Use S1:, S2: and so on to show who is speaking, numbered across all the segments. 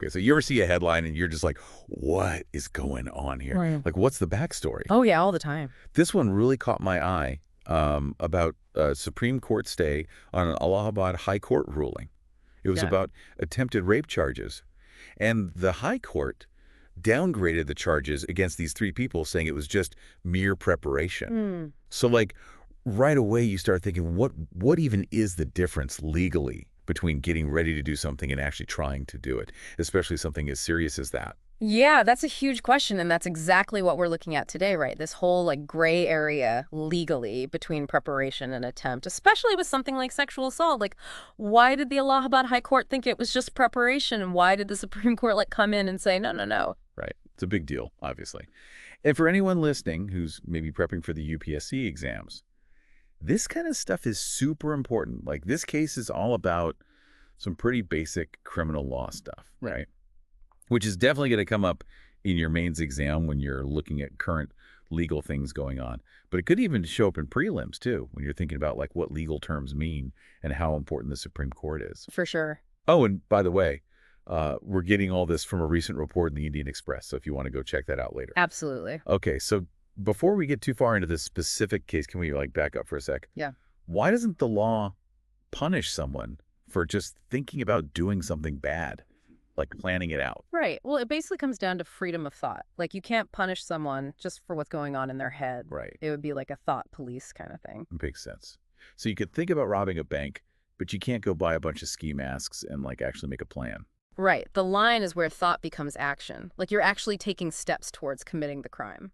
S1: Okay, so you ever see a headline and you're just like, what is going on here?
S2: Right.
S1: Like, what's the backstory?
S2: Oh, yeah, all the time.
S1: This one really caught my eye about a Supreme Court stay on an Allahabad High Court ruling. It was about attempted rape charges. And the High Court downgraded the charges against these three people, saying it was just mere preparation. So, like, right away you start thinking, what even is the difference legally between getting ready to do something and actually trying to do it, especially something as serious as that?
S2: Yeah, that's a huge question, and that's exactly what we're looking at today, right? This whole, like, gray area legally between preparation and attempt, especially with something like sexual assault. Like, why did the Allahabad High Court think it was just preparation, and why did the Supreme Court, like, come in and say, no, no, no?
S1: Right. It's a big deal, obviously. And for anyone listening who's maybe prepping for the UPSC exams, this kind of stuff is super important. Like, this case is all about some pretty basic criminal law stuff, right? Which is definitely going to come up in your mains exam when you're looking at current legal things going on. But it could even show up in prelims, too, when you're thinking about, like, what legal terms mean and how important the Supreme Court is.
S2: For sure.
S1: Oh, and by the way, we're getting all this from a recent report in the Indian Express, so if you want to go check that out later.
S2: Absolutely.
S1: Okay, so before we get too far into this specific case, can we, like, back up for a sec?
S2: Yeah.
S1: Why doesn't the law punish someone for just thinking about doing something bad? Like planning it out.
S2: Right. Well, it basically comes down to freedom of thought. Like, you can't punish someone just for what's going on in their head.
S1: Right.
S2: It would be like a thought police kind of thing.
S1: Makes sense. So you could think about robbing a bank, but you can't go buy a bunch of ski masks and, like, actually make a plan.
S2: Right. The line is where thought becomes action. Like, you're actually taking steps towards committing the crime.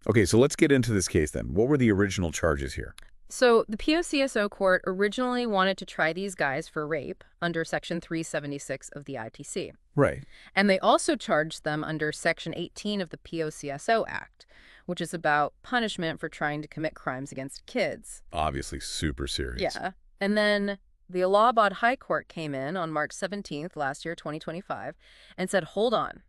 S1: Okay, so let's get into this case then. What were the original charges here?
S2: So the POCSO court originally wanted to try these guys for rape under Section 376 of the ITC.
S1: Right.
S2: And they also charged them under Section 18 of the POCSO Act, which is about punishment for trying to commit crimes against kids.
S1: Obviously super serious.
S2: Yeah. And then the Allahabad High Court came in on March 17th last year, 2025, and said, hold on.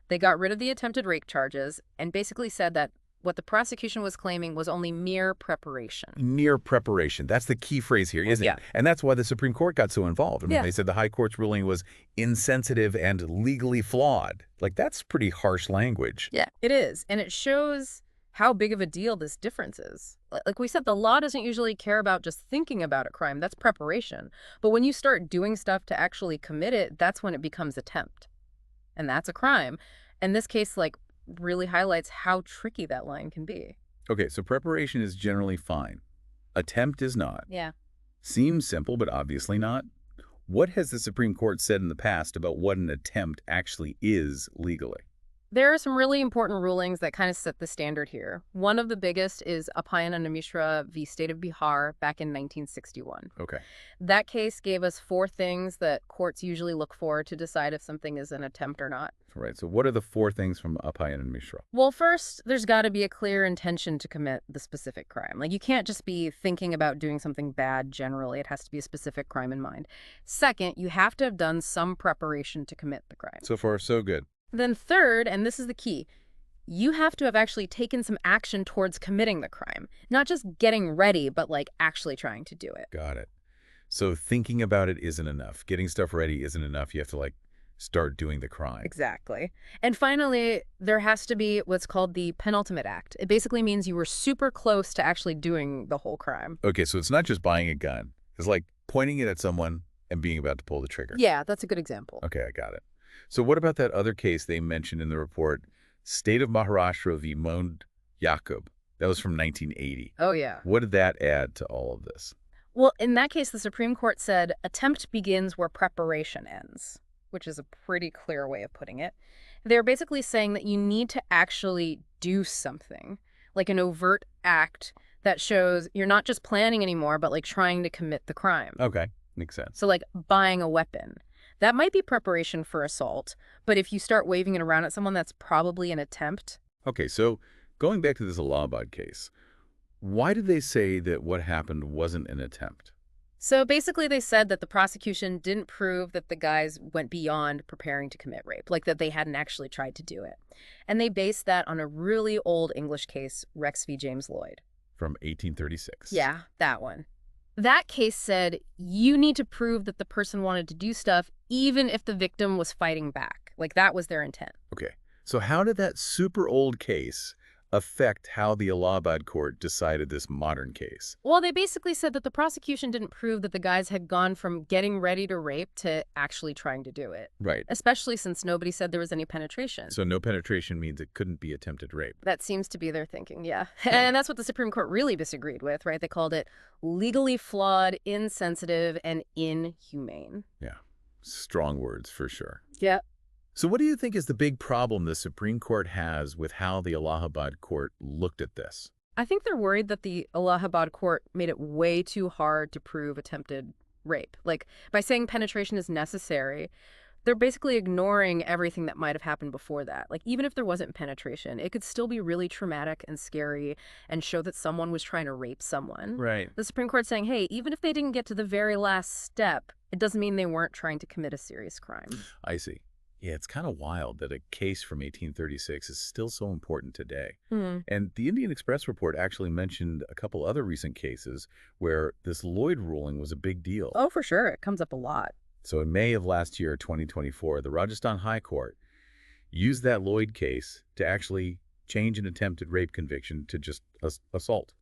S2: They got rid of the attempted rape charges and basically said that what the prosecution was claiming was only mere preparation.
S1: Mere preparation. That's the key phrase here, isn't it? And that's why the Supreme Court got so involved. I mean, they said the High Court's ruling was insensitive and legally flawed. Like, that's pretty harsh language.
S2: Yeah, it is. And it shows how big of a deal this difference is. Like we said, the law doesn't usually care about just thinking about a crime. That's preparation. But when you start doing stuff to actually commit it, that's when it becomes attempt. And that's a crime. And this case, like, really highlights how tricky that line can be.
S1: Okay, so preparation is generally fine. Attempt is not.
S2: Yeah.
S1: Seems simple, but obviously not. What has the Supreme Court said in the past about what an attempt actually is legally?
S2: There are some really important rulings that kind of set the standard here. One of the biggest is Appayana Mishra v. State of Bihar back in 1961.
S1: Okay.
S2: That case gave us 4 things that courts usually look for to decide if something is an attempt or not.
S1: Right. So what are the 4 things from Appayana Mishra?
S2: Well, first, there's got to be a clear intention to commit the specific crime. Like, you can't just be thinking about doing something bad generally. It has to be a specific crime in mind. Second, you have to have done some preparation to commit the crime.
S1: So far, so good.
S2: Then third, and this is the key, you have to have actually taken some action towards committing the crime. Not just getting ready, but, like, actually trying to do it.
S1: Got it. So thinking about it isn't enough. Getting stuff ready isn't enough. You have to, like, start doing the crime.
S2: Exactly. And finally, there has to be what's called the penultimate act. It basically means you were super close to actually doing the whole crime.
S1: Okay, so it's not just buying a gun. It's like pointing it at someone and being about to pull the trigger.
S2: Yeah, that's a good example.
S1: Okay, I got it. So what about that other case they mentioned in the report, State of Maharashtra v. Mohd Yaqub? That was from 1980.
S2: Oh, yeah.
S1: What did that add to all of this?
S2: Well, in that case, the Supreme Court said attempt begins where preparation ends, which is a pretty clear way of putting it. They're basically saying that you need to actually do something, like an overt act that shows you're not just planning anymore, but, like, trying to commit the crime.
S1: Okay, makes sense.
S2: So, like, buying a weapon. That might be preparation for assault, but if you start waving it around at someone, that's probably an attempt.
S1: Okay, so going back to this Allahabad case, why did they say that what happened wasn't an attempt?
S2: So basically they said that the prosecution didn't prove that the guys went beyond preparing to commit rape, like that they hadn't actually tried to do it. And they based that on a really old English case, Rex v. James Lloyd.
S1: From 1836.
S2: Yeah, that one. That case said you need to prove that the person wanted to do stuff even if the victim was fighting back. Like, that was their intent.
S1: Okay. So how did that super old case affect how the Allahabad court decided this modern case?
S2: Well, they basically said that the prosecution didn't prove that the guys had gone from getting ready to rape to actually trying to do it.
S1: Right.
S2: Especially since nobody said there was any penetration.
S1: So no penetration means it couldn't be attempted rape.
S2: That seems to be their thinking, yeah. And that's what the Supreme Court really disagreed with, right? They called it legally flawed, insensitive, and inhumane.
S1: Yeah. Strong words for sure.
S2: Yeah.
S1: So what do you think is the big problem the Supreme Court has with how the Allahabad court looked at this?
S2: I think they're worried that the Allahabad court made it way too hard to prove attempted rape. Like, by saying penetration is necessary, they're basically ignoring everything that might have happened before that. Like, even if there wasn't penetration, it could still be really traumatic and scary and show that someone was trying to rape someone.
S1: Right.
S2: The Supreme Court's saying, hey, even if they didn't get to the very last step, it doesn't mean they weren't trying to commit a serious crime.
S1: I see. Yeah, it's kind of wild that a case from 1836 is still so important today. And the Indian Express report actually mentioned a couple other recent cases where this Lloyd ruling was a big deal.
S2: Oh, for sure. It comes up a lot.
S1: So in May of last year, 2024, the Rajasthan High Court used that Lloyd case to actually change an attempted rape conviction to just assault.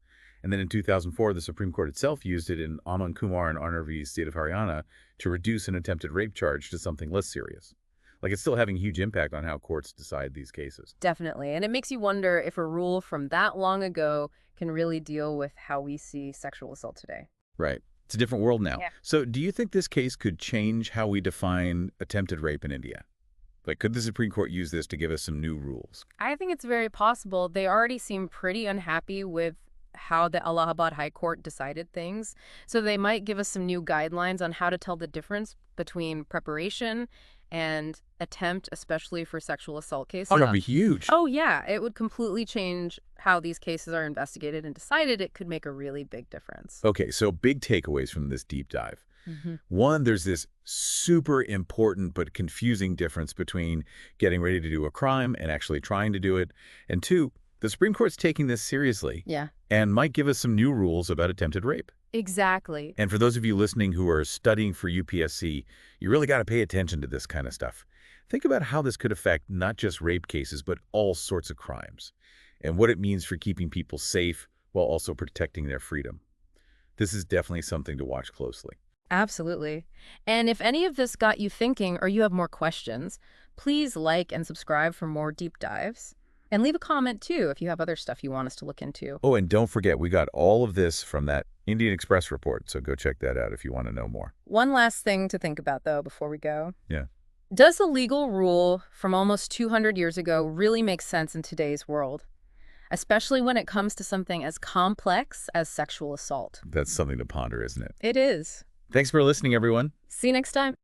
S1: And then in 2004, the Supreme Court itself used it in Aman Kumar and Arnav v. State of Haryana to reduce an attempted rape charge to something less serious. Like, it's still having a huge impact on how courts decide these cases.
S2: Definitely. And it makes you wonder if a rule from that long ago can really deal with how we see sexual assault today.
S1: Right. It's a different world now.
S2: Yeah.
S1: So do you think this case could change how we define attempted rape in India? Like, could the Supreme Court use this to give us some new rules?
S2: I think it's very possible. They already seem pretty unhappy with how the Allahabad High Court decided things. So they might give us some new guidelines on how to tell the difference between preparation and attempt, especially for sexual assault cases.
S1: Oh, that'd be huge.
S2: Oh, yeah. It would completely change how these cases are investigated and decided. It could make a really big difference.
S1: Okay, so big takeaways from this deep dive. One, there's this super important but confusing difference between getting ready to do a crime and actually trying to do it. And two, the Supreme Court's taking this seriously.
S2: Yeah.
S1: And might give us some new rules about attempted rape.
S2: Exactly.
S1: And for those of you listening who are studying for UPSC, you really got to pay attention to this kind of stuff. Think about how this could affect not just rape cases, but all sorts of crimes, and what it means for keeping people safe while also protecting their freedom. This is definitely something to watch closely.
S2: Absolutely. And if any of this got you thinking or you have more questions, please like and subscribe for more deep dives. And leave a comment, too, if you have other stuff you want us to look into.
S1: Oh, and don't forget, we got all of this from that Indian Express report, so go check that out if you want to know more.
S2: One last thing to think about, though, before we go.
S1: Yeah.
S2: Does a legal rule from almost 200 years ago really make sense in today's world? Especially when it comes to something as complex as sexual assault.
S1: That's something to ponder, isn't it?
S2: It is.
S1: Thanks for listening, everyone.
S2: See you next time.